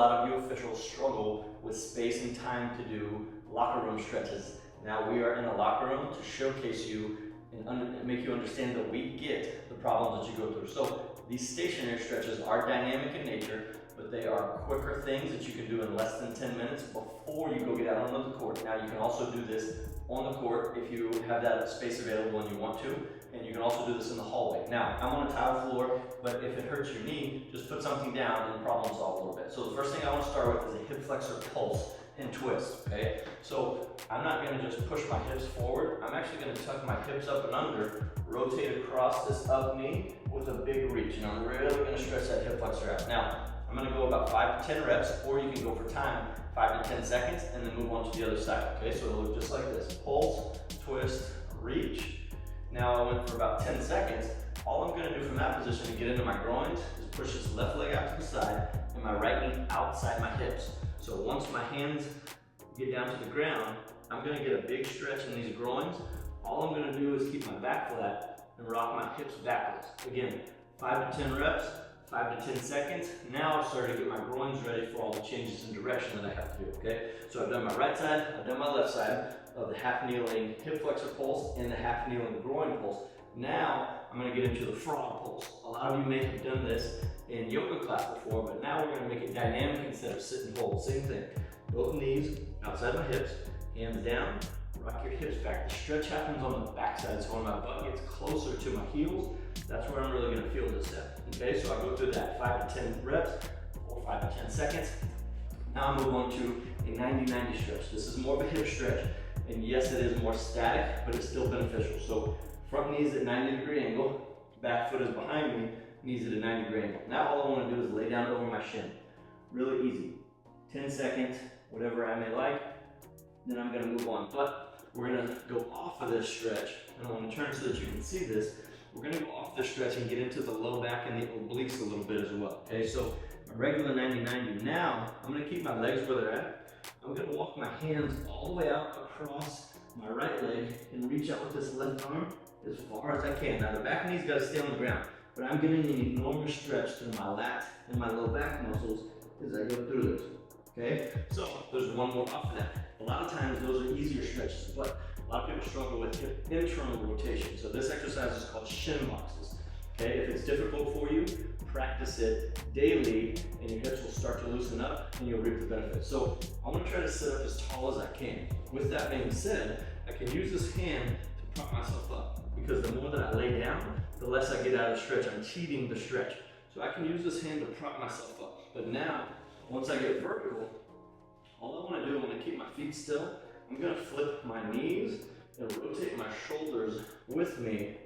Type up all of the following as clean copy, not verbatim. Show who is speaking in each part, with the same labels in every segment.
Speaker 1: lot of you officials struggle with space and time to do locker room stretches. Now we are in the locker room to showcase you and make you understand that we get the problems that you go through. So these stationary stretches are dynamic in nature, but they are quicker things that you can do in less than 10 minutes before you go get out onto the court. Now you can also do this on the court if you have that space available and you want to, and you can also do this in the hallway. Now, I'm on a tile floor, but if it hurts your knee, just put something down and problem solve a little bit. So the first thing I want to start with is a hip flexor pulse and twist, okay? So I'm not gonna just push my hips forward. I'm actually gonna tuck my hips up and under, rotate across this up knee with a big reach, and I'm really gonna stretch that hip flexor out. Now, I'm gonna go about 5 to 10 reps, or you can go for time, 5 to 10 seconds, and then move on to the other side, okay? So it'll look just like this: pulse, twist, reach. Now I went for about 10 seconds. All I'm gonna do from that position to get into my groins is push this left leg out to the side and my right knee outside my hips. So once my hands get down to the ground, I'm gonna get a big stretch in these groins. All I'm gonna do is keep my back flat and rock my hips backwards. Again, 5 to 10 reps, 5 to 10 seconds. Now I've started to get my groins ready for all the changes in direction that I have to do, okay? So I've done my right side, I've done my left side of the half kneeling hip flexor pulse and the half kneeling groin pulse. Now I'm gonna get into the frog pulse. A lot of you may have done this in yoga class before, but now we're gonna make it dynamic instead of sit and hold. Same thing. Both knees outside my hips, hands down, rock your hips back. The stretch happens on the back side, so when my butt gets closer to my heels, that's where I'm really gonna feel this at. Okay, so I go through that 5 to 10 reps, or 5 to 10 seconds. Now I move on to a 90-90 stretch. This is more of a hip stretch, and yes, it is more static, but it's still beneficial. So front knees at 90-degree angle, back foot is behind me, knees at a 90-degree angle. Now all I wanna do is lay down over my shin. Really easy. 10 seconds, whatever I may like, then I'm gonna move on. But we're gonna go off of this stretch, and I wanna turn so that you can see this. We're gonna go off this stretch and get into the low back and the obliques a little bit as well, okay? So my regular 90-90, now I'm gonna keep my legs where they're at. I'm gonna walk my hands all the way out across my right leg and reach out with this left arm as far as I can. Now the back knee's gotta stay on the ground, but I'm getting an enormous stretch through my lat and my low back muscles as I go through this, okay? So there's one more off of that. A lot of times those are easier stretches, but a lot of people struggle with internal rotation. So this exercise is called shin boxes, okay? If it's difficult for you, practice it daily and your hips will start to loosen up and you'll reap the benefits. So I want to try to sit up as tall as I can. With that being said, I can use this hand to prop myself up, because the more that I lay down, the less I get out of the stretch. I'm cheating the stretch. So I can use this hand to prop myself up. But now, once I get vertical, all I want to do, I want to keep my feet still. I'm going to flip my knees and rotate my shoulders with me.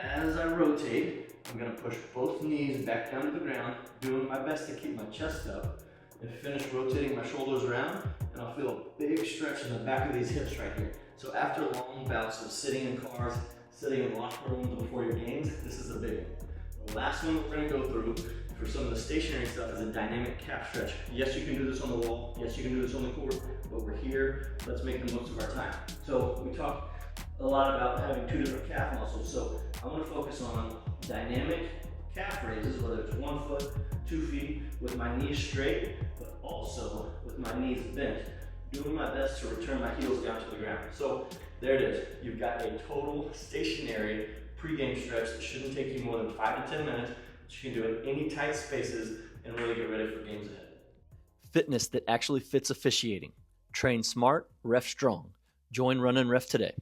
Speaker 1: As I rotate, I'm gonna push both knees back down to the ground, doing my best to keep my chest up, and finish rotating my shoulders around, and I'll feel a big stretch in the back of these hips right here. So after long bouts of sitting in cars, sitting in locker rooms before your games, this is a big one. The last one we're gonna go through for some of the stationary stuff is a dynamic calf stretch. Yes, you can do this on the wall. Yes, you can do this on the court, but we're here. Let's make the most of our time. So we talked a lot about having 2 different calf muscles. So I want to focus on dynamic calf raises, whether it's 1 foot, 2 feet, with my knees straight, but also with my knees bent, doing my best to return my heels down to the ground. So there it is. You've got a total stationary pre-game stretch that shouldn't take you more than 5 to 10 minutes. You can do it in any tight spaces and really get ready for games ahead.
Speaker 2: Fitness that actually fits officiating. Train smart, ref strong. Join Runnin' Ref today.